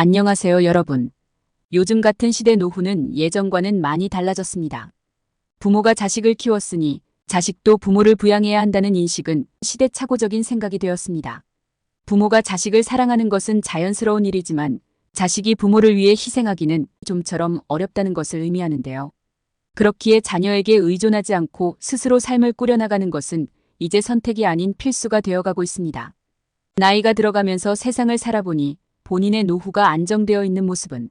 안녕하세요, 여러분. 요즘 같은 시대 노후는 예전과는 많이 달라졌습니다. 부모가 자식을 키웠으니 자식도 부모를 부양해야 한다는 인식은 시대착오적인 생각이 되었습니다. 부모가 자식을 사랑하는 것은 자연스러운 일이지만 자식이 부모를 위해 희생하기는 좀처럼 어렵다는 것을 의미하는데요. 그렇기에 자녀에게 의존하지 않고 스스로 삶을 꾸려나가는 것은 이제 선택이 아닌 필수가 되어가고 있습니다. 나이가 들어가면서 세상을 살아보니 본인의 노후가 안정되어 있는 모습은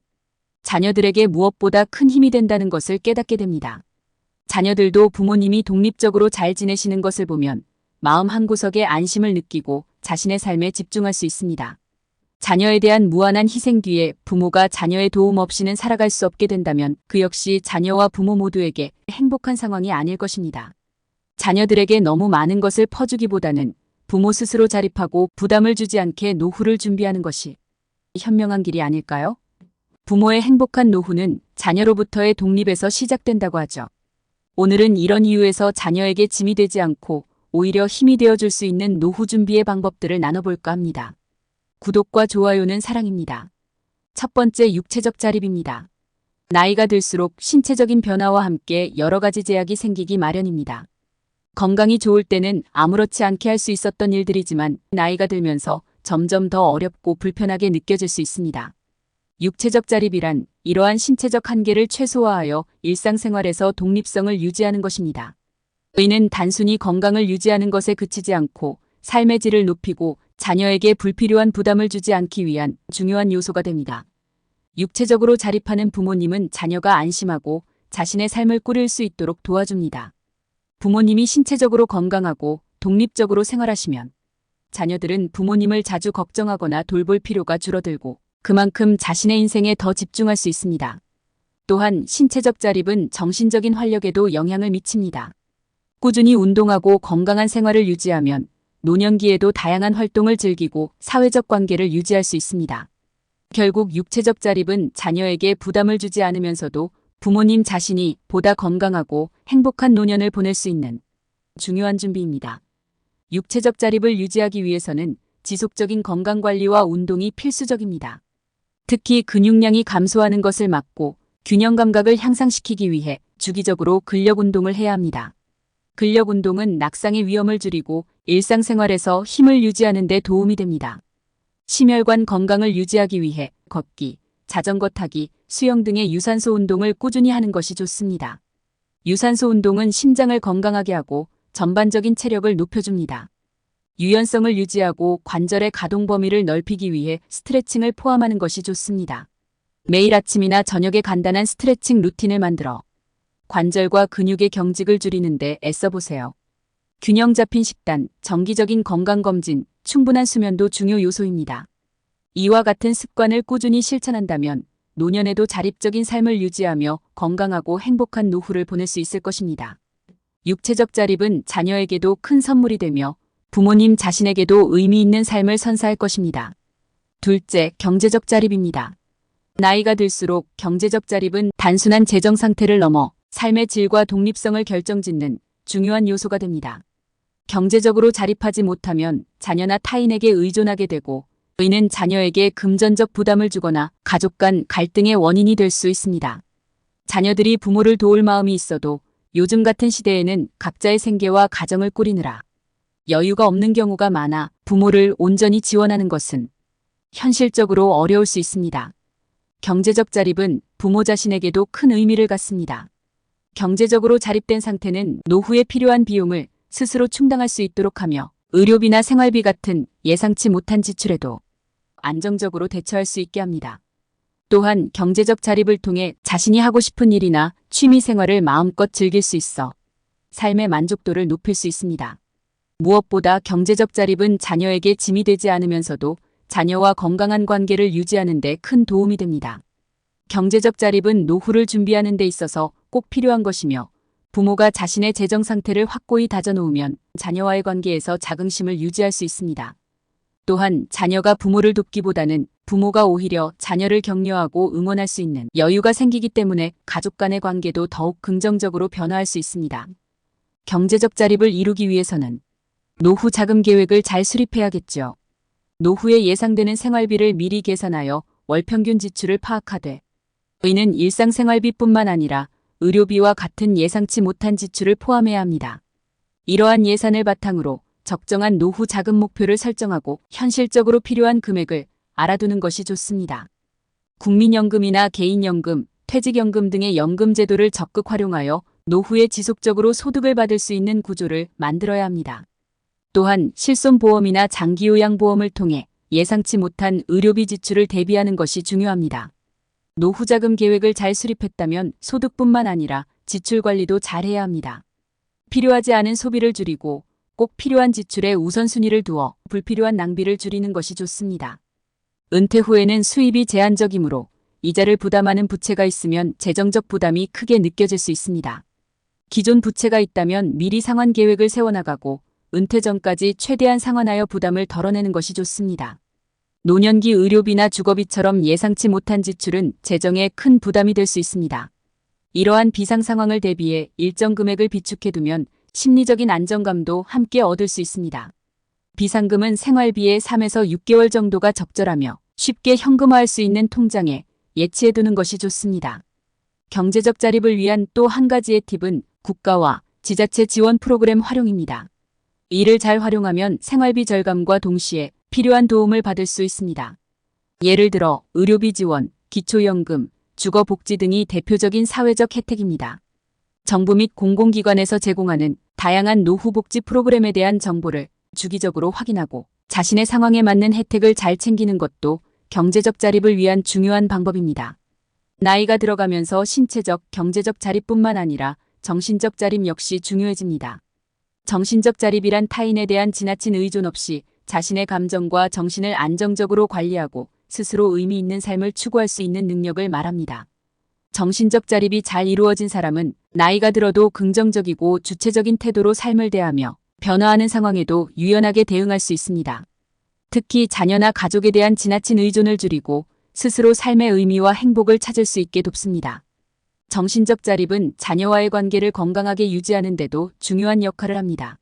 자녀들에게 무엇보다 큰 힘이 된다는 것을 깨닫게 됩니다. 자녀들도 부모님이 독립적으로 잘 지내시는 것을 보면 마음 한구석에 안심을 느끼고 자신의 삶에 집중할 수 있습니다. 자녀에 대한 무한한 희생 뒤에 부모가 자녀의 도움 없이는 살아갈 수 없게 된다면 그 역시 자녀와 부모 모두에게 행복한 상황이 아닐 것입니다. 자녀들에게 너무 많은 것을 퍼주기보다는 부모 스스로 자립하고 부담을 주지 않게 노후를 준비하는 것이 현명한 길이 아닐까요? 부모의 행복한 노후는 자녀로부터의 독립에서 시작된다고 하죠. 오늘은 이런 이유에서 자녀에게 짐이 되지 않고 오히려 힘이 되어줄 수 있는 노후 준비의 방법들을 나눠볼까 합니다. 구독과 좋아요는 사랑입니다. 첫 번째, 육체적 자립입니다. 나이가 들수록 신체적인 변화와 함께 여러 가지 제약이 생기기 마련입니다. 건강이 좋을 때는 아무렇지 않게 할 수 있었던 일들이지만 나이가 들면서 점점 더 어렵고 불편하게 느껴질 수 있습니다. 육체적 자립이란 이러한 신체적 한계를 최소화하여 일상생활에서 독립성을 유지하는 것입니다. 이는 단순히 건강을 유지하는 것에 그치지 않고 삶의 질을 높이고 자녀에게 불필요한 부담을 주지 않기 위한 중요한 요소가 됩니다. 육체적으로 자립하는 부모님은 자녀가 안심하고 자신의 삶을 꾸릴 수 있도록 도와줍니다. 부모님이 신체적으로 건강하고 독립적으로 생활하시면 자녀들은 부모님을 자주 걱정하거나 돌볼 필요가 줄어들고 그만큼 자신의 인생에 더 집중할 수 있습니다. 또한 신체적 자립은 정신적인 활력에도 영향을 미칩니다. 꾸준히 운동하고 건강한 생활을 유지하면 노년기에도 다양한 활동을 즐기고 사회적 관계를 유지할 수 있습니다. 결국 육체적 자립은 자녀에게 부담을 주지 않으면서도 부모님 자신이 보다 건강하고 행복한 노년을 보낼 수 있는 중요한 준비입니다. 육체적 자립을 유지하기 위해서는 지속적인 건강관리와 운동이 필수적입니다. 특히 근육량이 감소하는 것을 막고 균형 감각을 향상시키기 위해 주기적으로 근력 운동을 해야 합니다. 근력 운동은 낙상의 위험을 줄이고 일상생활에서 힘을 유지하는 데 도움이 됩니다. 심혈관 건강을 유지하기 위해 걷기, 자전거 타기, 수영 등의 유산소 운동을 꾸준히 하는 것이 좋습니다. 유산소 운동은 심장을 건강하게 하고 전반적인 체력을 높여줍니다. 유연성을 유지하고 관절의 가동 범위를 넓히기 위해 스트레칭을 포함하는 것이 좋습니다. 매일 아침이나 저녁에 간단한 스트레칭 루틴을 만들어 관절과 근육의 경직을 줄이는데 애써보세요. 균형 잡힌 식단, 정기적인 건강검진, 충분한 수면도 중요 요소입니다. 이와 같은 습관을 꾸준히 실천한다면 노년에도 자립적인 삶을 유지하며 건강하고 행복한 노후를 보낼 수 있을 것입니다. 육체적 자립은 자녀에게도 큰 선물이 되며 부모님 자신에게도 의미 있는 삶을 선사할 것입니다. 둘째, 경제적 자립입니다. 나이가 들수록 경제적 자립은 단순한 재정 상태를 넘어 삶의 질과 독립성을 결정짓는 중요한 요소가 됩니다. 경제적으로 자립하지 못하면 자녀나 타인에게 의존하게 되고 이는 자녀에게 금전적 부담을 주거나 가족 간 갈등의 원인이 될 수 있습니다. 자녀들이 부모를 도울 마음이 있어도 요즘 같은 시대에는 각자의 생계와 가정을 꾸리느라 여유가 없는 경우가 많아 부모를 온전히 지원하는 것은 현실적으로 어려울 수 있습니다. 경제적 자립은 부모 자신에게도 큰 의미를 갖습니다. 경제적으로 자립된 상태는 노후에 필요한 비용을 스스로 충당할 수 있도록 하며 의료비나 생활비 같은 예상치 못한 지출에도 안정적으로 대처할 수 있게 합니다. 또한 경제적 자립을 통해 자신이 하고 싶은 일이나 취미 생활을 마음껏 즐길 수 있어 삶의 만족도를 높일 수 있습니다. 무엇보다 경제적 자립은 자녀에게 짐이 되지 않으면서도 자녀와 건강한 관계를 유지하는 데 큰 도움이 됩니다. 경제적 자립은 노후를 준비하는 데 있어서 꼭 필요한 것이며 부모가 자신의 재정 상태를 확고히 다져놓으면 자녀와의 관계에서 자긍심을 유지할 수 있습니다. 또한 자녀가 부모를 돕기보다는 부모가 오히려 자녀를 격려하고 응원할 수 있는 여유가 생기기 때문에 가족 간의 관계도 더욱 긍정적으로 변화할 수 있습니다. 경제적 자립을 이루기 위해서는 노후 자금 계획을 잘 수립해야겠죠. 노후에 예상되는 생활비를 미리 계산하여 월 평균 지출을 파악하되 이는 일상생활비뿐만 아니라 의료비와 같은 예상치 못한 지출을 포함해야 합니다. 이러한 예산을 바탕으로 적정한 노후 자금 목표를 설정하고 현실적으로 필요한 금액을 알아두는 것이 좋습니다. 국민연금이나 개인연금, 퇴직연금 등의 연금 제도를 적극 활용하여 노후에 지속적으로 소득을 받을 수 있는 구조를 만들어야 합니다. 또한 실손보험이나 장기요양보험을 통해 예상치 못한 의료비 지출을 대비하는 것이 중요합니다. 노후자금 계획을 잘 수립했다면 소득뿐만 아니라 지출 관리도 잘해야 합니다. 필요하지 않은 소비를 줄이고 꼭 필요한 지출에 우선순위를 두어 불필요한 낭비를 줄이는 것이 좋습니다. 은퇴 후에는 수입이 제한적이므로 이자를 부담하는 부채가 있으면 재정적 부담이 크게 느껴질 수 있습니다. 기존 부채가 있다면 미리 상환 계획을 세워나가고 은퇴 전까지 최대한 상환하여 부담을 덜어내는 것이 좋습니다. 노년기 의료비나 주거비처럼 예상치 못한 지출은 재정에 큰 부담이 될 수 있습니다. 이러한 비상 상황을 대비해 일정 금액을 비축해두면 심리적인 안정감도 함께 얻을 수 있습니다. 비상금은 생활비의 3에서 6개월 정도가 적절하며 쉽게 현금화할 수 있는 통장에 예치해두는 것이 좋습니다. 경제적 자립을 위한 또 한 가지의 팁은 국가와 지자체 지원 프로그램 활용입니다. 이를 잘 활용하면 생활비 절감과 동시에 필요한 도움을 받을 수 있습니다. 예를 들어 의료비 지원, 기초연금, 주거복지 등이 대표적인 사회적 혜택입니다. 정부 및 공공기관에서 제공하는 다양한 노후복지 프로그램에 대한 정보를 주기적으로 확인하고 자신의 상황에 맞는 혜택을 잘 챙기는 것도 경제적 자립을 위한 중요한 방법입니다. 나이가 들어가면서 신체적, 경제적 자립뿐만 아니라 정신적 자립 역시 중요해집니다. 정신적 자립이란 타인에 대한 지나친 의존 없이 자신의 감정과 정신을 안정적으로 관리하고 스스로 의미 있는 삶을 추구할 수 있는 능력을 말합니다. 정신적 자립이 잘 이루어진 사람은 나이가 들어도 긍정적이고 주체적인 태도로 삶을 대하며 변화하는 상황에도 유연하게 대응할 수 있습니다. 특히 자녀나 가족에 대한 지나친 의존을 줄이고 스스로 삶의 의미와 행복을 찾을 수 있게 돕습니다. 정신적 자립은 자녀와의 관계를 건강하게 유지하는 데도 중요한 역할을 합니다.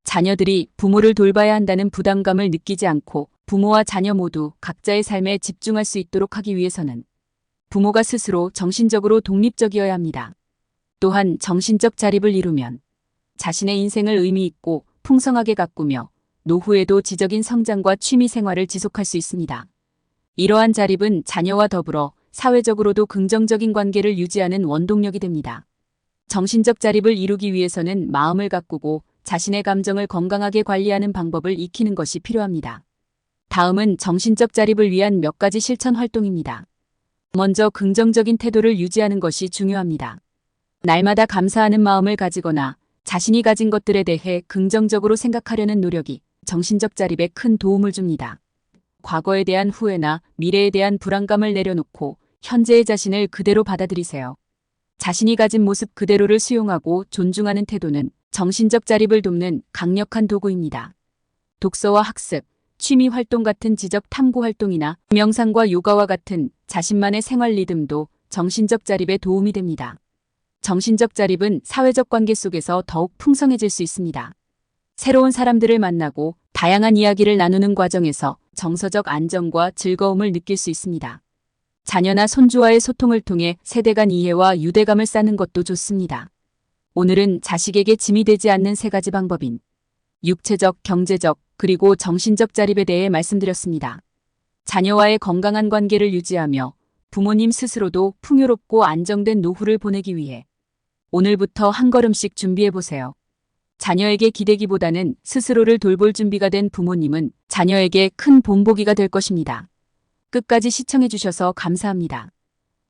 자녀들이 부모를 돌봐야 한다는 부담감을 느끼지 않고 부모와 자녀 모두 각자의 삶에 집중할 수 있도록 하기 위해서는 부모가 스스로 정신적으로 독립적이어야 합니다. 또한 정신적 자립을 이루면 자신의 인생을 의미 있고 풍성하게 가꾸며 노후에도 지적인 성장과 취미 생활을 지속할 수 있습니다. 이러한 자립은 자녀와 더불어 사회적으로도 긍정적인 관계를 유지하는 원동력이 됩니다. 정신적 자립을 이루기 위해서는 마음을 가꾸고 자신의 감정을 건강하게 관리하는 방법을 익히는 것이 필요합니다. 다음은 정신적 자립을 위한 몇 가지 실천 활동입니다. 먼저 긍정적인 태도를 유지하는 것이 중요합니다. 날마다 감사하는 마음을 가지거나 자신이 가진 것들에 대해 긍정적으로 생각하려는 노력이 정신적 자립에 큰 도움을 줍니다. 과거에 대한 후회나 미래에 대한 불안감을 내려놓고 현재의 자신을 그대로 받아들이세요. 자신이 가진 모습 그대로를 수용하고 존중하는 태도는 정신적 자립을 돕는 강력한 도구입니다. 독서와 학습, 취미 활동 같은 지적 탐구 활동이나 명상과 요가와 같은 자신만의 생활 리듬도 정신적 자립에 도움이 됩니다. 정신적 자립은 사회적 관계 속에서 더욱 풍성해질 수 있습니다. 새로운 사람들을 만나고 다양한 이야기를 나누는 과정에서 정서적 안정과 즐거움을 느낄 수 있습니다. 자녀나 손주와의 소통을 통해 세대 간 이해와 유대감을 쌓는 것도 좋습니다. 오늘은 자식에게 짐이 되지 않는 3가지 방법인 육체적, 경제적, 그리고 정신적 자립에 대해 말씀드렸습니다. 자녀와의 건강한 관계를 유지하며 부모님 스스로도 풍요롭고 안정된 노후를 보내기 위해 오늘부터 한 걸음씩 준비해보세요. 자녀에게 기대기보다는 스스로를 돌볼 준비가 된 부모님은 자녀에게 큰 본보기가 될 것입니다. 끝까지 시청해주셔서 감사합니다.